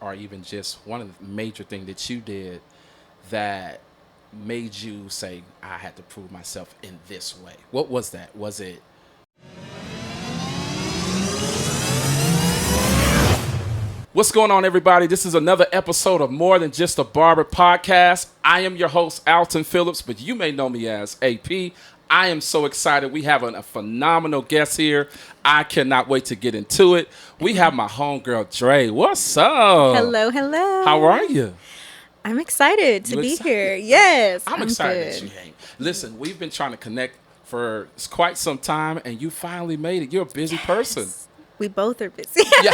or even just one of the major things that you did that made you say, I had to prove myself in this way? What was that? Was it What's going on, everybody? This is another episode of More Than Just a Barber podcast. I am your host, Alton Phillips, but you may know me as AP. I am so excited. We have a phenomenal guest here. I cannot wait to get into it. We have my homegirl, Dre. What's up? Hello, hello. How are you? I'm excited to You be excited? here. Yes, I'm excited good. that you came. Listen, we've been trying to connect for quite some time, and you finally made it. You're a busy person. We both are busy. Yeah,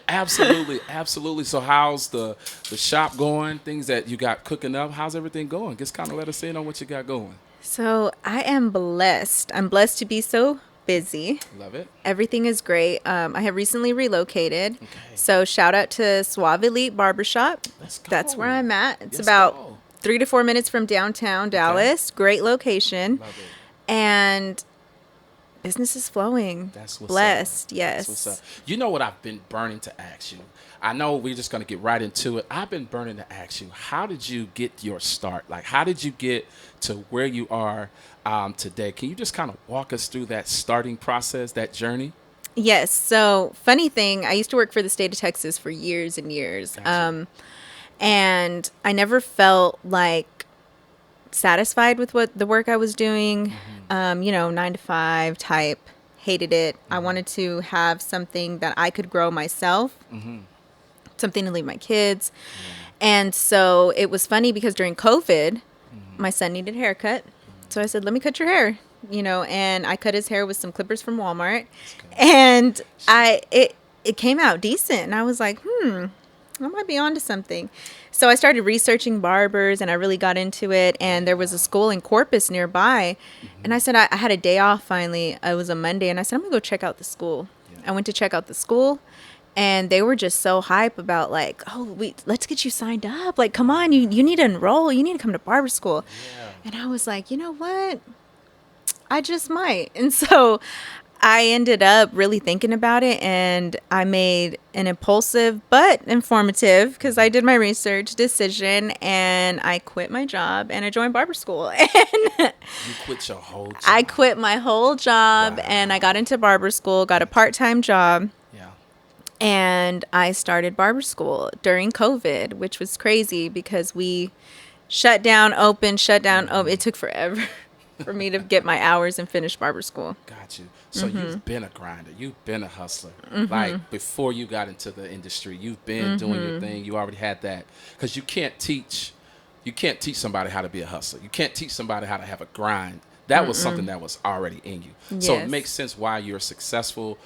absolutely, absolutely. So how's the shop going? Things that you got cooking up? How's everything going? Just kind of let us in on what you got going. So I am blessed. I'm blessed to be so busy. Love it. Everything is great. I have recently relocated. Okay. So shout out to Suave Elite Barbershop. Let's go. That's where I'm at. It's Let's about go. 3 to 4 minutes from downtown Dallas. Great location. Love it. And business is flowing. That's what's blessed. up. Yes. That's what's up. You know what I've been burning to ask you? I know we're just going to get right into it. I've been burning to ask you, how did you get your start? Like, how did you get to where you are today? Can you just kind of walk us through that starting process, that journey? Yes. So, funny thing, I used to work for the state of Texas for years and years. Gotcha. And I never felt like satisfied with what the work I was doing. 9 to 5 type. Hated it. I wanted to have something that I could grow myself, something to leave my kids. And so it was funny because during COVID, my son needed a haircut. So I said, let me cut your hair, and I cut his hair with some clippers from Walmart. And it came out decent. And I was like, I might be onto something. So I started researching barbers and I really got into it. And there was a school in Corpus nearby. And I said, I had a day off finally. It was a Monday. And I said, I'm going to go check out the school. Yeah. I went to check out the school. And they were just so hype about like, let's get you signed up. Like, come on, you need to enroll. You need to come to barber school. Yeah. And I was like, you know what? I just might. And so I ended up really thinking about it, and I made an impulsive but informative, because I did my research, decision, and I quit my job and I joined barber school. And You quit your whole job. I quit my whole job. Wow. And I got into barber school, got a part-time job. Yeah. And I started barber school during COVID, which was crazy because we shut down, open, shut down, open. It took forever for me to get my hours and finish barber school. Got you. So you've been a grinder. You've been a hustler. Like, before you got into the industry, you've been doing your thing. You already had that. Because you can't teach somebody how to be a hustler. You can't teach somebody how to have a grind. That was something that was already in you. So it Yes. makes sense why you're successful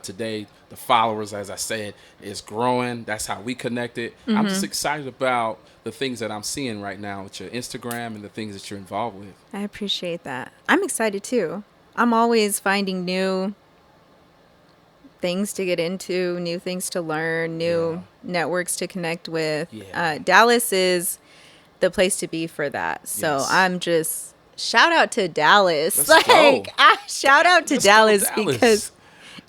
today. The followers, as I said, is growing. That's how we connected. I'm just excited about the things that I'm seeing right now with your Instagram and the things that you're involved with. I appreciate that. I'm excited too. I'm always finding new things to get into, new things to learn, new networks to connect with. Yeah. Dallas is the place to be for that. So Yes. I'm just shout out to Dallas. Let's go. Shout out to Let's go, Dallas, Dallas. because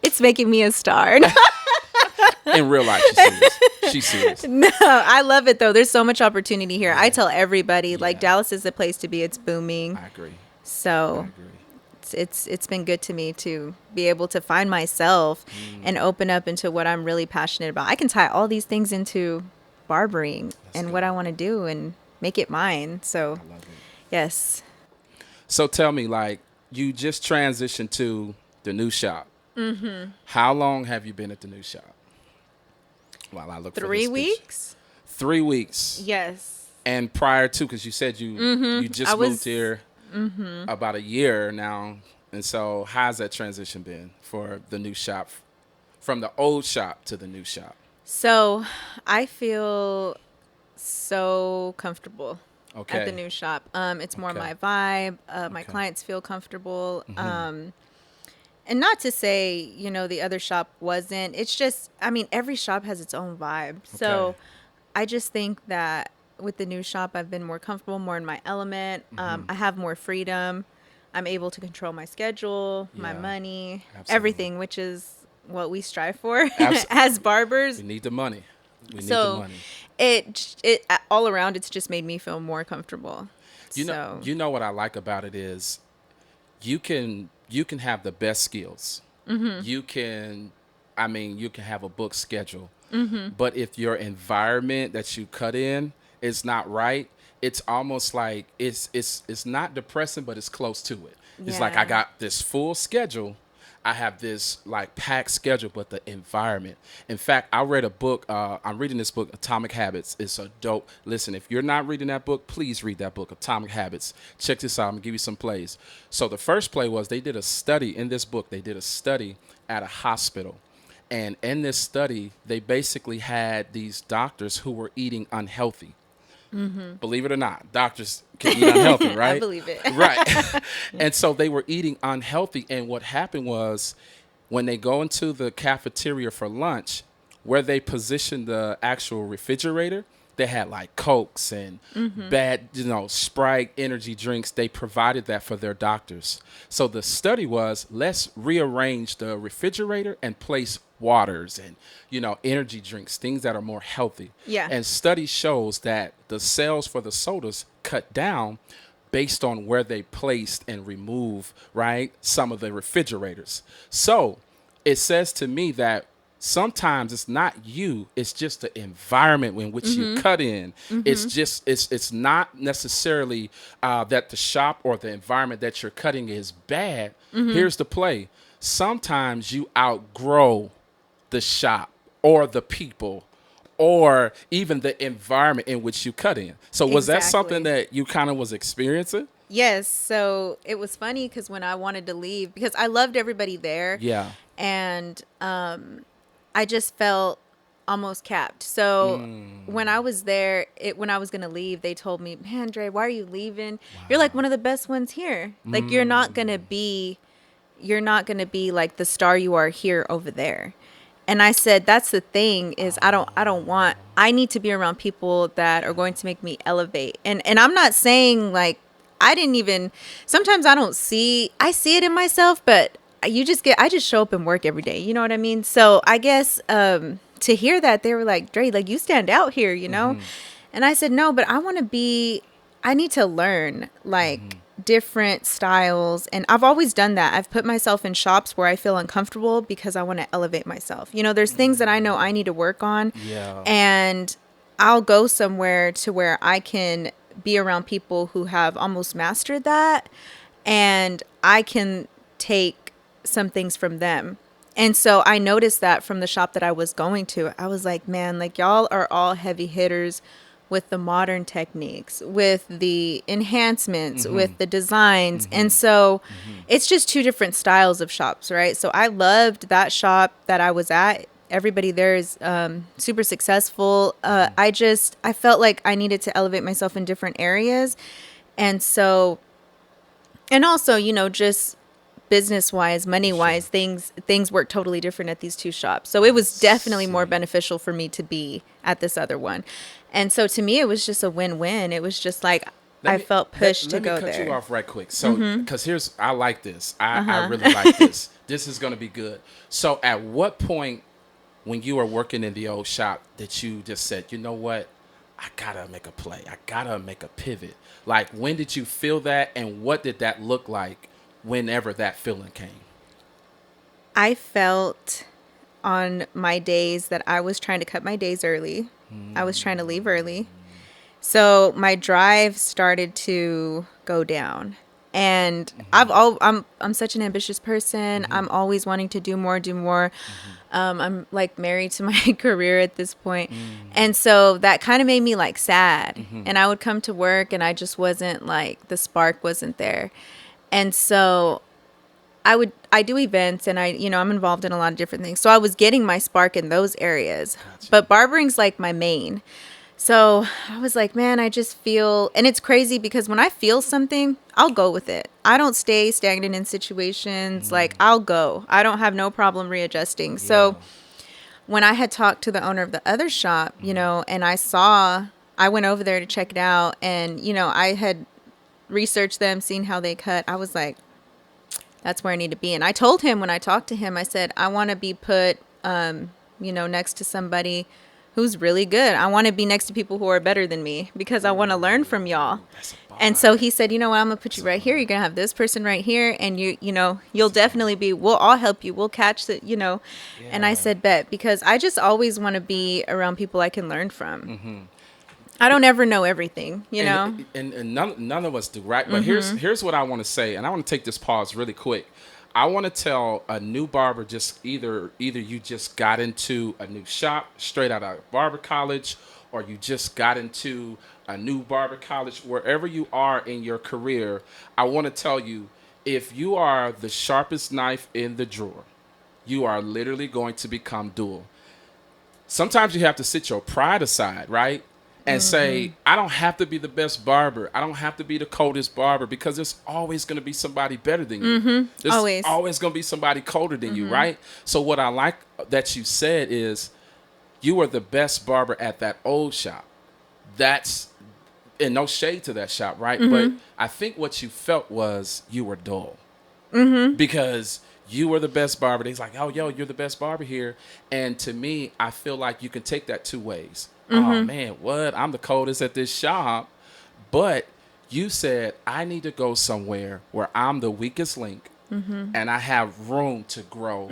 it's making me a star. In real life, she's serious. She's serious. No, I love it though. There's so much opportunity here. I tell everybody, like, Yeah. Dallas is the place to be. It's booming. I agree. I So agree. it's been good to me to be able to find myself and open up into what I'm really passionate about. I can tie all these things into barbering and what I want to do and make it mine. So, I love it. yes. So tell me, like, you just transitioned to the new shop. How long have you been at the new shop? While I look for 3 this picture. weeks? 3 weeks. Yes. And prior to, because you said you just I was- moved here about a year now. And so how's that transition been for the new shop, from the old shop to the new shop? So, I feel so comfortable Okay. at the new shop. It's more Okay. my vibe. My Okay. clients feel comfortable. And not to say, the other shop wasn't. It's just, every shop has its own vibe. So Okay. I just think that with the new shop, I've been more comfortable, more in my element. I have more freedom. I'm able to control my schedule, my Yeah. money, Absolutely. everything, which is what we strive for Abs- as barbers. We need the money. We need the So money. it all around, it's just made me feel more comfortable. You know what I like about it is you can have the best skills. You can, I mean, you can have a book schedule. But if your environment that you cut in is not right, it's almost like it's not depressing, but it's close to it. It's like I Yeah. got this full schedule. I have this like packed schedule, but the environment. In fact, I read a book. I'm reading this book, Atomic Habits. It's a dope. Listen, if you're not reading that book, please read that book, Atomic Habits. Check this out. I'm gonna give you some plays. So the first play was they did a study in this book. They did a study at a hospital. And in this study, they basically had these doctors who were eating unhealthy. Believe it or not, doctors can eat unhealthy, right? I believe it. Right. And so they were eating unhealthy. And what happened was when they go into the cafeteria for lunch, where they positioned the actual refrigerator, they had like Cokes and bad, Sprite energy drinks. They provided that for their doctors. So the study was, let's rearrange the refrigerator and place waters and, energy drinks, things that are more healthy. Yeah. And study shows that the sales for the sodas cut down based on where they placed and remove, right, some of the refrigerators. So it says to me that sometimes it's not you, it's just the environment in which you cut in. It's not necessarily that the shop or the environment that you're cutting is bad. Here's the play. Sometimes you outgrow the shop or the people or even the environment in which you cut in. So was that something Exactly. that you kind of was experiencing? Yes. So it was funny because when I wanted to leave, because I loved everybody there. Yeah. And I just felt almost capped. So when I was there, when I was going to leave, they told me, man, Dre, why are you leaving? You're like one of the best ones here. Like you're not going to be like the star you are here over there. And I said, that's the thing is I need to be around people that are going to make me elevate. And I'm not saying like, sometimes I see it in myself, but I just show up and work every day. You know what I mean? So I guess, to hear that, they were like, Dre, like you stand out here, And I said, no, but I need to learn like different styles. And I've always done that. I've put myself in shops where I feel uncomfortable because I want to elevate myself. There's things that I know I need to work on. Yeah. And I'll go somewhere to where I can be around people who have almost mastered that. And I can take some things from them. And so I noticed that from the shop that I was going to. I was like, man, like y'all are all heavy hitters with the modern techniques, with the enhancements, with the designs. And so it's just two different styles of shops, right? So I loved that shop that I was at. Everybody there is super successful. I felt like I needed to elevate myself in different areas. And so, and also, just business wise, money wise, things work totally different at these two shops. So it was definitely more beneficial for me to be at this other one. And so to me, it was just a win-win. It was just like I felt pushed to go there. Let me cut you off right quick. So, because I like this. I really like this. This is going to be good. So at what point when you were working in the old shop that you just said, you know what? I got to make a play. I got to make a pivot. Like, when did you feel that? And what did that look like whenever that feeling came? I felt on my days that I was trying to cut my days early. I was trying to leave early. So my drive started to go down. And I'm such an ambitious person. I'm always wanting to do more. I'm like married to my career at this point. And so that kind of made me like sad. And I would come to work and I just wasn't like, the spark wasn't there. And so I do events and I'm involved in a lot of different things. So I was getting my spark in those areas, but barbering's like my main. So I was like, man, I just feel, and it's crazy because when I feel something, I'll go with it. I don't stay stagnant in situations. Like I'll go. I don't have no problem readjusting. Yeah. So when I had talked to the owner of the other shop, and I went over there to check it out and, I had researched them, seen how they cut. I was like, that's where I need to be. And I told him when I talked to him, I said, I want to be put, next to somebody who's really good. I want to be next to people who are better than me because I want to learn from y'all. And so he said, you know what, I'm going to put you right here. You're going to have this person right here. And you'll definitely we'll all help you. We'll catch the. And I said, bet, because I just always want to be around people I can learn from. Mm-hmm. I don't ever know everything, And none of us do, right? But here's what I want to say. And I want to take this pause really quick. I want to tell a new barber, just either you just got into a new shop straight out of barber college, or you just got into a new barber college, wherever you are in your career, I want to tell you, if you are the sharpest knife in the drawer, you are literally going to become dull. Sometimes you have to sit your pride aside, right? And say, I don't have to be the best barber. I don't have to be the coldest barber, because there's always going to be somebody better than you. There's always going to be somebody colder than you, right? So what I like that you said is, you were the best barber at that old shop. That's, and no shade to that shop, right? But I think what you felt was you were dull. Because you were the best barber. They's like, oh, yo, you're the best barber here. And to me, I feel like you can take that two ways. Oh, man, what? I'm the coldest at this shop. But you said, I need to go somewhere where I'm the weakest link. And I have room to grow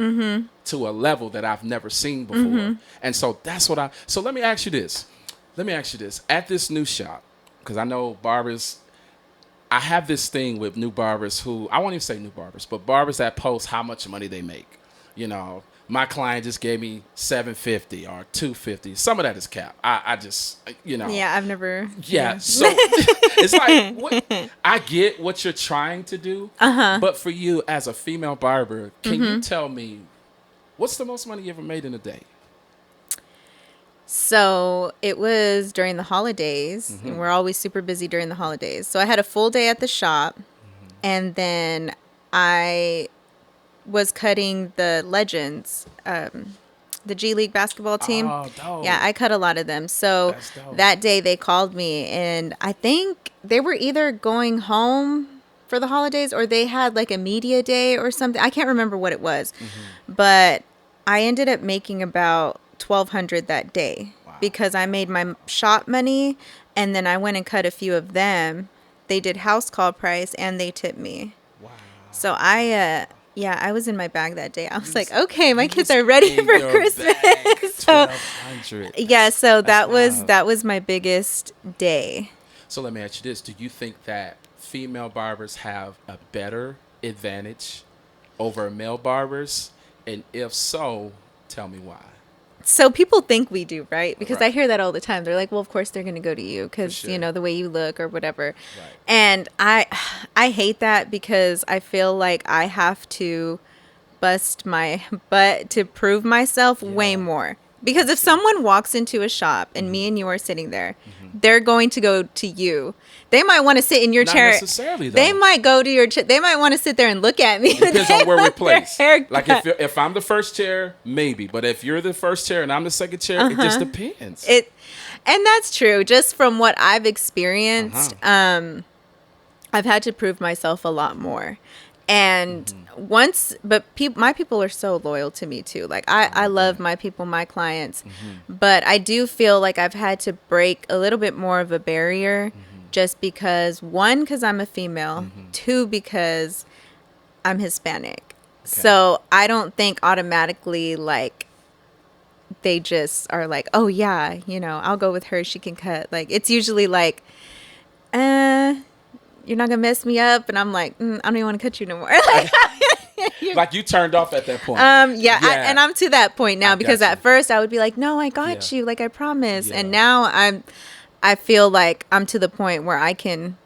to a level that I've never seen before. And so that's what so let me ask you this. At this new shop, because I know barbers, I have this thing with new barbers who, I won't even say new barbers, but barbers that post how much money they make. My client just gave me $750 or $250. Some of that is cap. I just, Yeah, I've never. Yeah. So it's like, I get what you're trying to do. But for you as a female barber, can you tell me, what's the most money you ever made in a day? So it was during the holidays. And we're always super busy during the holidays. So I had a full day at the shop. And then I was cutting the legends, the G League basketball team. Oh, dope. Yeah, I cut a lot of them. So that day they called me, and I think they were either going home for the holidays or they had like a media day or something. I can't remember what it was, but I ended up making about $1,200 that day because I made my shop money, and then I went and cut a few of them. They did house call price and they tipped me. Wow. So I was in my bag that day. I was like, okay, my kids are ready for Christmas. So, so that was my biggest day. So let me ask you this. Do you think that female barbers have a better advantage over male barbers? And if so, tell me why. So people think we do, right? Because I hear that all the time. They're like, well, of course they're going to go to you because, the way you look or whatever. Right. And I hate that because I feel like I have to bust my butt to prove myself way more. Because if someone walks into a shop and me and you are sitting there, they're going to go to you. They might want to sit in your chair. Not necessarily, though. They might go to your chair. They might want to sit there and look at me. It depends on where we're placed. Like if I'm the first chair, maybe. But if you're the first chair and I'm the second chair, it just depends. And that's true. Just from what I've experienced, I've had to prove myself a lot more. And my people are so loyal to me too. Like I love my people, my clients, but I do feel like I've had to break a little bit more of a barrier just because, one, because I'm a female, two, because I'm Hispanic. Okay. So I don't think automatically like they just are like, oh yeah, I'll go with her. She can cut. Like it's usually like, you're not gonna mess me up, and I'm like, I don't even want to cut you no more. Like you turned off at that point. And I'm to that point now because at first I would be like, no, I got you, like I promise, and now I feel like I'm to the point where I can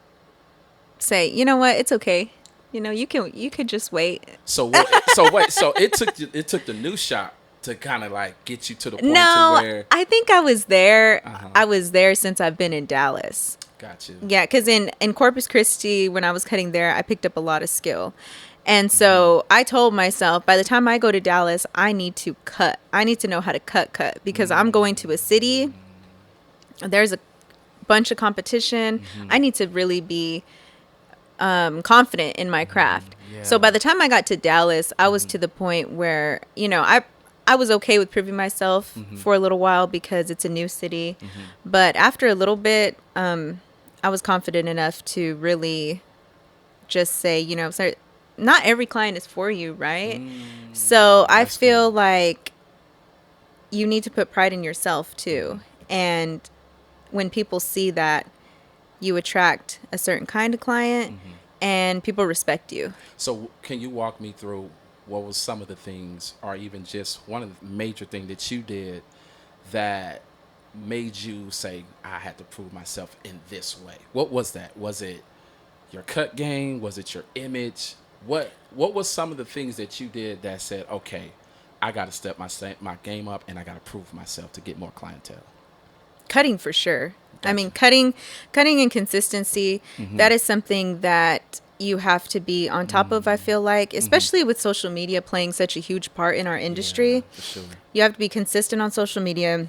say, you know what, it's okay, you could just wait. So it took the new shop to kind of like get you to the point to where I think I was there. I was there since I've been in Dallas. Got you. Yeah, because in Corpus Christi, when I was cutting there, I picked up a lot of skill. And so I told myself, by the time I go to Dallas, I need to cut. I need to know how to cut because I'm going to a city. There's a bunch of competition. I need to really be confident in my craft. Yeah. So by the time I got to Dallas, I was to the point where, you know, I was okay with proving myself for a little while because it's a new city. But after a little bit, I was confident enough to really just say, you know, so not every client is for you, right? So I feel like you need to put pride in yourself too. And when people see that, you attract a certain kind of client and people respect you. So can you walk me through what was some of the things, or even just one of the major things that you did that made you say, I had to prove myself in this way? What was that? Was it your cut game? Was it your image? What was some of the things that you did that said, okay, I got to step my game up and I got to prove myself to get more clientele? Cutting for sure. Gotcha. I mean, cutting and consistency, that is something that you have to be on top of, I feel like, especially with social media playing such a huge part in our industry. Yeah, for sure. You have to be consistent on social media,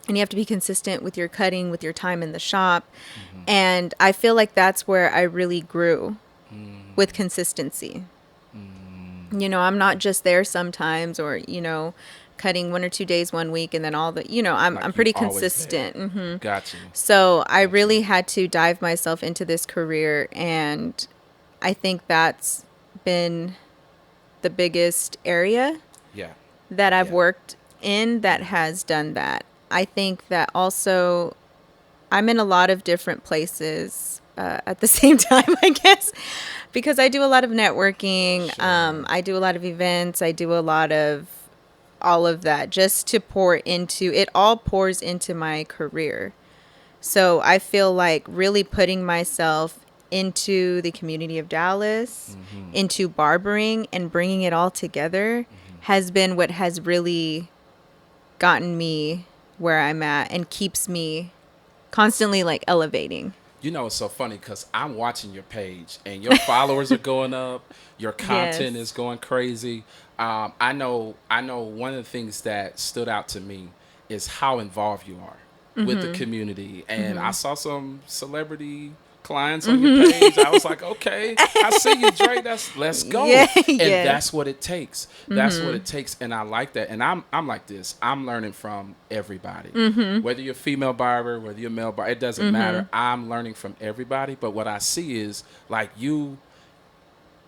and you have to be consistent with your cutting, with your time in the shop. And I feel like that's where I really grew with consistency. You know, I'm not just there sometimes, or, you know, cutting 1 or 2 days 1 week and then all the, you know, I'm pretty consistent. Gotcha. So I really had to dive myself into this career, and I think that's been the biggest area that I've worked in that has done that. I think that also I'm in a lot of different places at the same time, I guess, because I do a lot of networking. I do a lot of events. I do a lot of all of that just to pour into it. All pours into my career. So I feel like really putting myself into the community of Dallas, into barbering, and bringing it all together has been what has really gotten me where I'm at and keeps me constantly like elevating. You know, it's so funny because I'm watching your page and your followers are going up. Your content is going crazy. I know one of the things that stood out to me is how involved you are with the community. And I saw some celebrity clients on your page. I was like, okay, I see you, Dre. Let's go. And that's what it takes. That's what it takes. And I like that. And I'm like this. I'm learning from everybody. Whether you're a female barber, whether you're a male barber, it doesn't matter. I'm learning from everybody. But what I see is like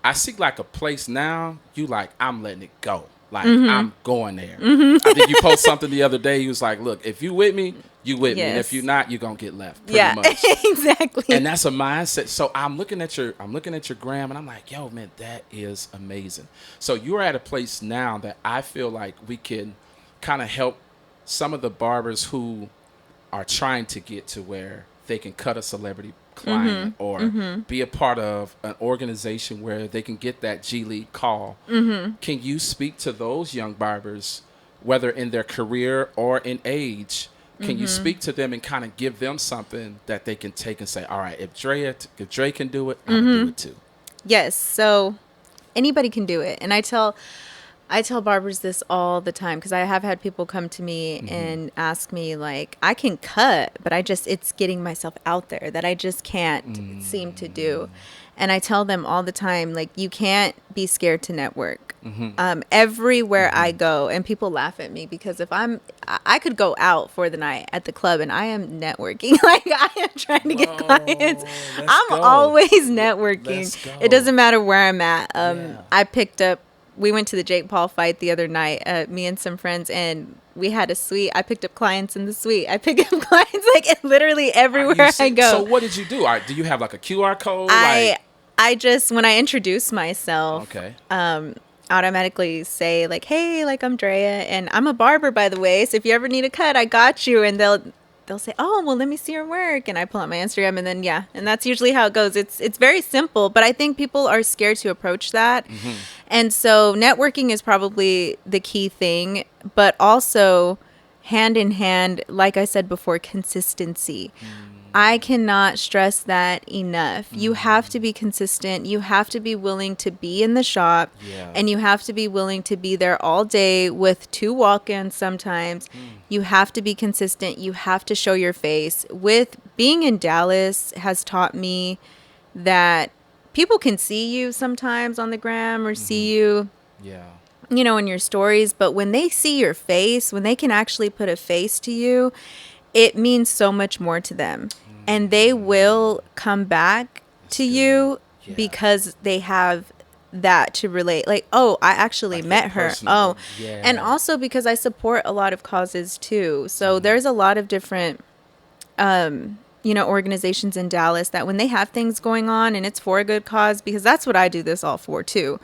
I see like a place now, you like, I'm letting it go. Like, I'm going there. I think you posted something the other day. You was like, look, if you with me, you with me. And if you're not, you're going to get left. Pretty much. Exactly. And that's a mindset. So I'm looking at your gram and I'm like, yo, man, that is amazing. So you're at a place now that I feel like we can kind of help some of the barbers who are trying to get to where they can cut a celebrity client or be a part of an organization where they can get that G League call. Can you speak to those young barbers, whether in their career or in age? Can you speak to them and kind of give them something that they can take and say, all right, if Dre can do it, I'm going to do it too? Yes. So anybody can do it. And I tell barbers this all the time because I have had people come to me and ask me, like, I can cut, but it's getting myself out there that I just can't seem to do. And I tell them all the time, like, you can't be scared to network. Everywhere I go, and people laugh at me because if I could go out for the night at the club and I am networking, like I am trying to get clients. I'm always networking. It doesn't matter where I'm at. We went to the Jake Paul fight the other night, me and some friends, and we had a suite. I picked up clients in the suite. I pick up clients like literally everywhere I go. So what did you do? Do you have like a QR code? I just, when I introduce myself, automatically say like, hey, like I'm Drea and I'm a barber, by the way. So if you ever need a cut, I got you. And they'll say, oh, well, let me see your work. And I pull out my Instagram and then, and that's usually how it goes. It's very simple, but I think people are scared to approach that. And so networking is probably the key thing, but also hand in hand, like I said before, consistency. I cannot stress that enough. You have to be consistent. You have to be willing to be in the shop, and you have to be willing to be there all day with 2 walk-ins sometimes. You have to be consistent. You have to show your face. With being in Dallas has taught me that people can see you sometimes on the gram or see you, Yeah. you know, in your stories, but when they see your face, when they can actually put a face to you, it means so much more to them. And they will come back to good. you Yeah. because they have that to relate. Like, oh, I actually Like met that her. personal Oh, thing. Yeah. and also because I support a lot of causes too. So there's a lot of different you know, organizations in Dallas that when they have things going on and it's for a good cause, because that's what I do this all for too.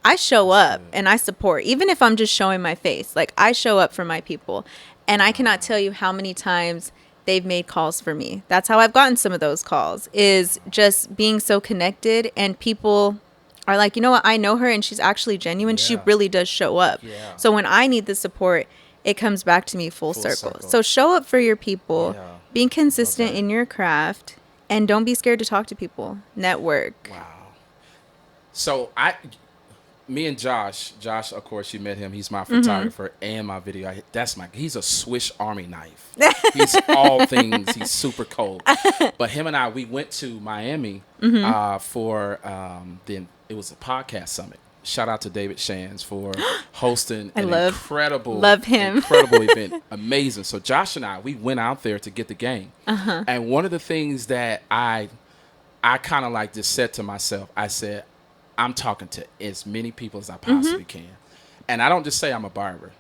I show up and I support, even if I'm just showing my face. Like, I show up for my people. And I cannot tell you how many times they've made calls for me. That's how I've gotten some of those calls, is just being so connected, and people are like, you know what, I know her and she's actually genuine. She Yeah. really does show up. Yeah. So when I need the support, it comes back to me full circle. So show up for your people, Yeah. being consistent that. in your craft, and don't be scared to talk to people. Network. Wow. So me and Josh, of course, you met him. He's my photographer and my video. He's a Swiss Army knife. He's all things. He's super cold. But him and I, we went to Miami for it was a podcast summit. Shout out to David Shands for hosting an incredible event. Amazing. So Josh and I, we went out there to get the game. And one of the things that I kind of like just said to myself, I said, I'm talking to as many people as I possibly can. And I don't just say I'm a barber.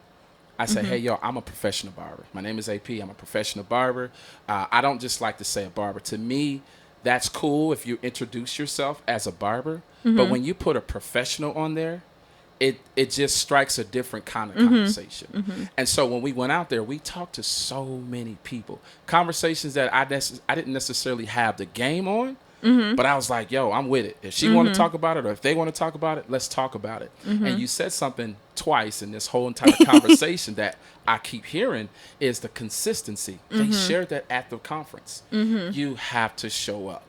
I say, hey, yo, I'm a professional barber. My name is AP. I'm a professional barber. I don't just like to say a barber. To me, that's cool if you introduce yourself as a barber. But when you put a professional on there, it just strikes a different kind of conversation. And so when we went out there, we talked to so many people. Conversations that I didn't necessarily have the game on. But I was like, yo, I'm with it. If she want to talk about it, or if they want to talk about it, let's talk about it. And you said something twice in this whole entire conversation that I keep hearing is the consistency. They shared that at the conference. You have to show up.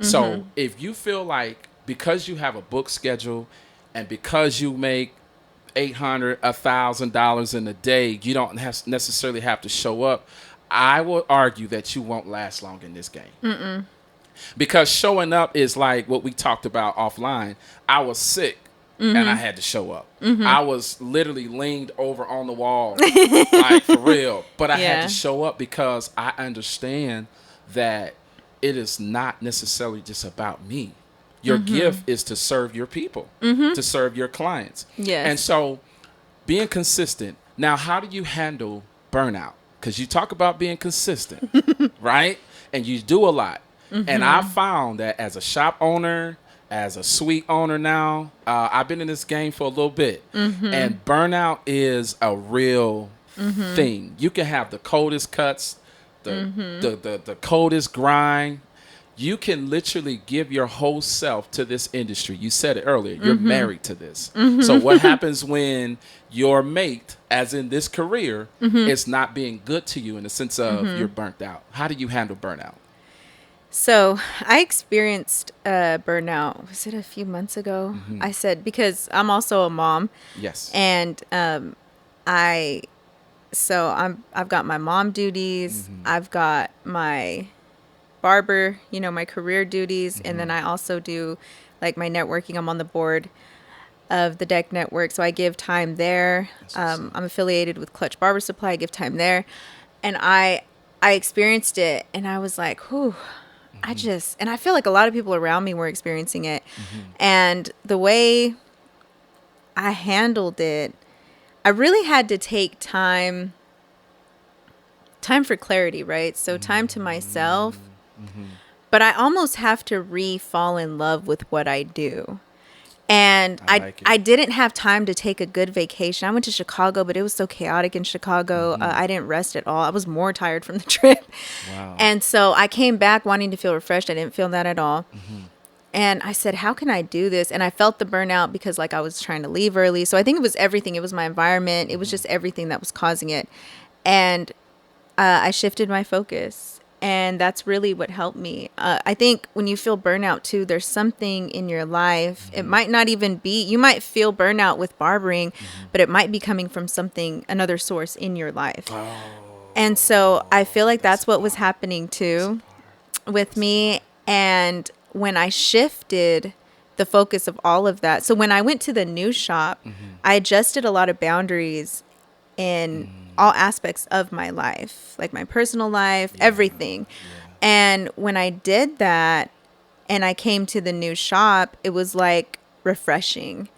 So if you feel like because you have a book schedule and because you make $800, $1,000 in a day, you don't necessarily have to show up, I will argue that you won't last long in this game. Because showing up is like what we talked about offline. I was sick and I had to show up. I was literally leaned over on the wall, like for real. But I had to show up because I understand that it is not necessarily just about me. Your gift is to serve your people, to serve your clients. Yes. And so being consistent. Now, how do you handle burnout? Because you talk about being consistent, right? And you do a lot. And I found that as a shop owner, as a suite owner now, I've been in this game for a little bit. And burnout is a real thing. You can have the coldest cuts, the coldest grind. You can literally give your whole self to this industry. You said it earlier. You're married to this. So what happens when your mate, as in this career, is not being good to you in the sense of you're burnt out? How do you handle burnout? So I experienced burnout. Was it a few months ago? I said, because I'm also a mom. Yes. And I've got my mom duties. I've got my barber, you know, my career duties. And then I also do like my networking. I'm on the board of the Deck Network. So I give time there. I'm affiliated with Clutch Barber Supply. I give time there. And I experienced it and I was like, whew. And I feel like a lot of people around me were experiencing it. And the way I handled it, I really had to take time for clarity, right? So time to myself. But I almost have to fall in love with what I do. And I didn't have time to take a good vacation. I went to Chicago, but it was so chaotic in Chicago. I didn't rest at all. I was more tired from the trip. Wow. And so I came back wanting to feel refreshed. I didn't feel that at all. And I said, how can I do this? And I felt the burnout because like I was trying to leave early. So I think it was everything. It was my environment. It was just everything that was causing it. And I shifted my focus. And that's really what helped me. I think when you feel burnout too, there's something in your life. It might not even be, you might feel burnout with barbering, but it might be coming from another source in your life. And so I feel like that's what was happening too with me. And when I shifted the focus of all of that. So when I went to the new shop, I adjusted a lot of boundaries in all aspects of my life, like my personal life, everything. And when I did that and I came to the new shop, it was like refreshing.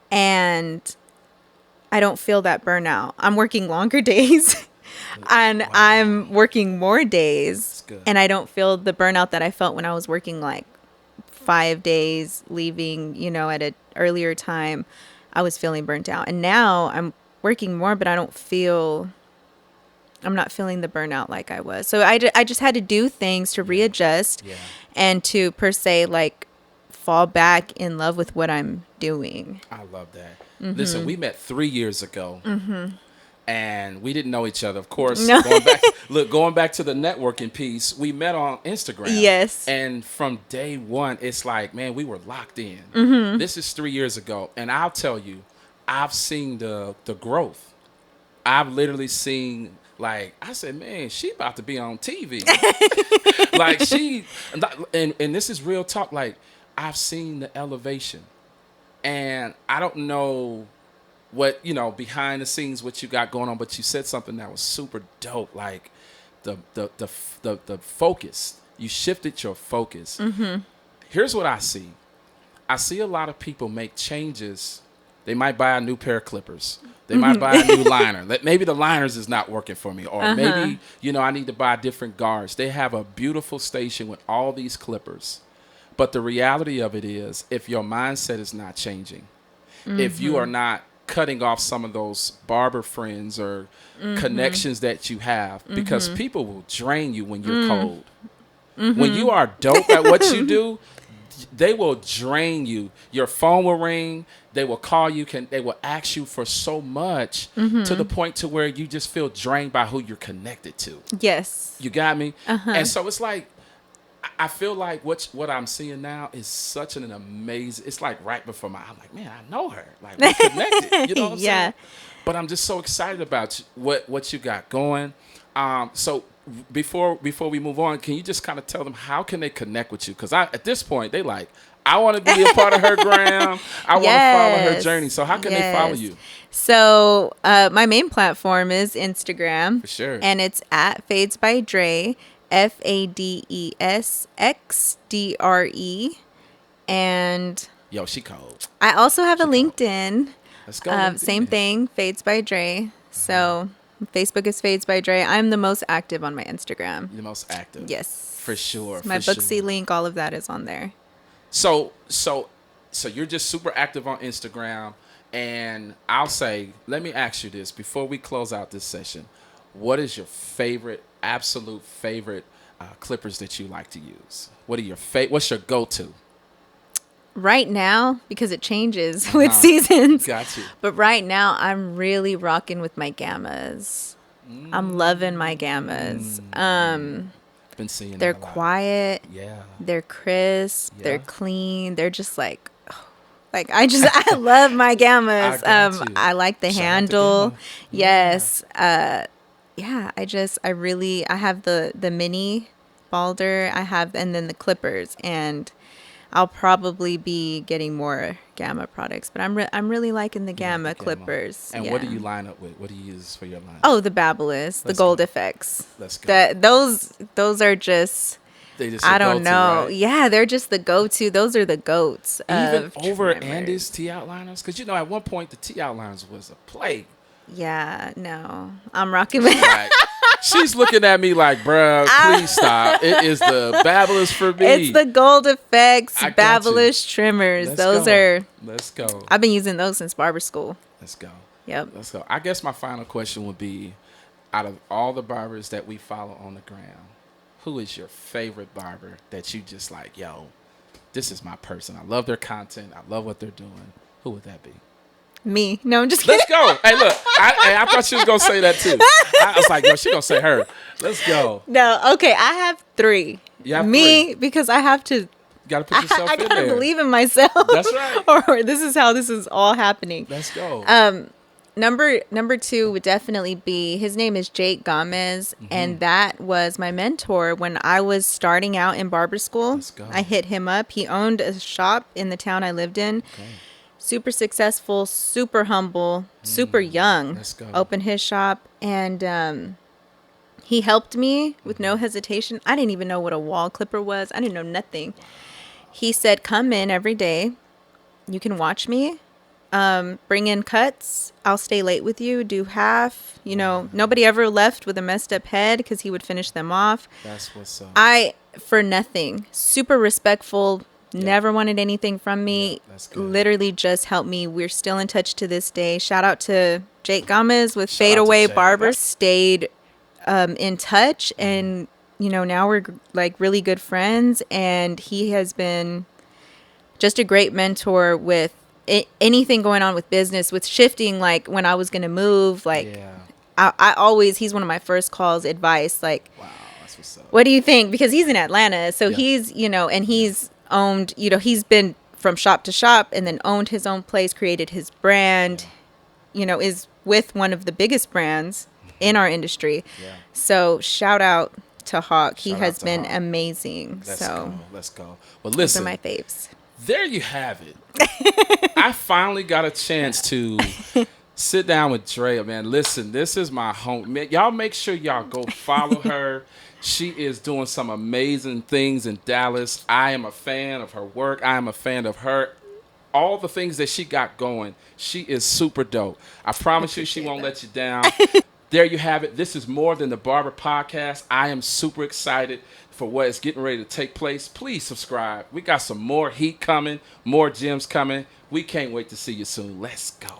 And I don't feel that burnout. I'm working longer days and I'm working more days. And I don't feel the burnout that I felt when I was working like 5 days, leaving, you know, at an earlier time. I was feeling burnt out. And now I'm working more, but I'm not feeling the burnout like I was. So I just had to do things to readjust and to per se like fall back in love with what I'm doing. I love that. Listen, we met 3 years ago. And we didn't know each other, of course. No. Going back to the networking piece, we met on Instagram. Yes. And from day one, it's like, man, we were locked in. This is 3 years ago. And I'll tell you, I've seen the growth. I've literally seen, like, I said, man, she about to be on TV. Like, and this is real talk. Like, I've seen the elevation. And I don't know what, you know, behind the scenes, what you got going on, but you said something that was super dope. Like the focus, you shifted your focus. Here's what I see. I see a lot of people make changes. They might buy a new pair of clippers. They might buy a new liner. Maybe the liners is not working for me. Or maybe, you know, I need to buy different guards. They have a beautiful station with all these clippers. But the reality of it is, if your mindset is not changing, if you are not cutting off some of those barber friends or connections that you have, because people will drain you when you're cold. When you are dope at what you do, they will drain you. Your phone will ring. They will call you. They will ask you for so much to the point to where you just feel drained by who you're connected to. Yes. You got me? And so it's like, I feel like what I'm seeing now is such an amazing, it's like right before I'm like, man, I know her. Like, we're connected. You know what I'm saying? But I'm just so excited about what you got going. So before we move on, can you just kind of tell them how can they connect with you? Because at this point, they like, I want to be a part of her gram. I want to follow her journey. So how can they follow you? So my main platform is Instagram. For sure. And it's at Fades by Dre. FADESXDRE. And yo, she cold. I also have a LinkedIn. Let's go. Same thing, Fades by Dre. So Facebook is Fades by Dre. I'm the most active on my Instagram. The most active. Yes. For sure. My Booksy link, all of that is on there. So you're just super active on Instagram. And I'll say, let me ask you this before we close out this session. What is your absolute favorite clippers that you like to use? What are your what's your go-to? Right now, because it changes with seasons. Got you. But right now, I'm really rocking with my gammas. I'm loving my gammas. Been seeing they're quiet. Yeah. They're crisp. Yeah. They're clean. They're just like, I love my gammas. I like the handle. Yes. I have the mini balder. And then the clippers, and I'll probably be getting more gamma products, but I'm really liking the gamma clippers. And what do you line up with? What do you use for your line? Oh, the Babyliss, the Gold Effects. Let's go. Those are just. They just I don't know. Right? Yeah, they're just the go-to. Those are the goats. Even over Andy's T outliners, because at one point the T outliners was a plague. Yeah, no, I'm rocking with. Like, she's looking at me like, bruh, please stop. It is the Babyliss for me. It's the Gold Effects Babyliss trimmers. Let's go. I've been using those since barber school. Let's go. Yep. Let's go. I guess my final question would be, out of all the barbers that we follow on the gram, who is your favorite barber that you just like, yo, this is my person. I love their content. I love what they're doing. Who would that be? Me. No, I'm just kidding. Let's go. Hey, look. I thought she was going to say that too. I was like, yo, she going to say her. Let's go. No, okay. I have 3. You have Me, 3. because I have to. You got to put yourself I in gotta there. believe in myself. That's right. Or this is how this is all happening. Let's go. number two would definitely be, his name is Jake Gomez, and that was my mentor when I was starting out in barber school. Let's go. I hit him up. He owned a shop in the town I lived in. Okay. Super successful, super humble, super young. Let's go. Opened his shop, and he helped me with no hesitation. I didn't even know what a wall clipper was. I didn't know nothing. He said, come in every day. You can watch me. Bring in cuts. I'll stay late with you. Do half. You know, nobody ever left with a messed up head because he would finish them off. That's what's up. For nothing. Super respectful. Never wanted anything from me. That's good. Literally just helped me. We're still in touch to this day. Shout out to Jake Gomez with Shout out Fade to Away Jake. Barbers. Stayed in touch, and you know, now we're like really good friends, and he has been just a great mentor with anything going on with business, with shifting, like when I was going to move, like I always, he's one of my first calls, advice, like, Wow, that's what's up. what do you think? Because he's in Atlanta. So he's, you know, and he's owned, you know, he's been from shop to shop and then owned his own place, created his brand, you know, is with one of the biggest brands in our industry. Yeah. So shout out to Hawk. He has been amazing. Let's go. Well, Those listen. are my faves. There you have it. I finally got a chance to sit down with Drea, man. Listen, this is my home. Man, y'all make sure y'all go follow her. She is doing some amazing things in Dallas. I am a fan of her work. I am a fan of her. All the things that she got going. She is super dope. I promise you she won't let you down. There you have it. This is More Than the Barber podcast. I am super excited for what is getting ready to take place. Please subscribe. We got some more heat coming, more gems coming. We can't wait to see you soon. Let's go.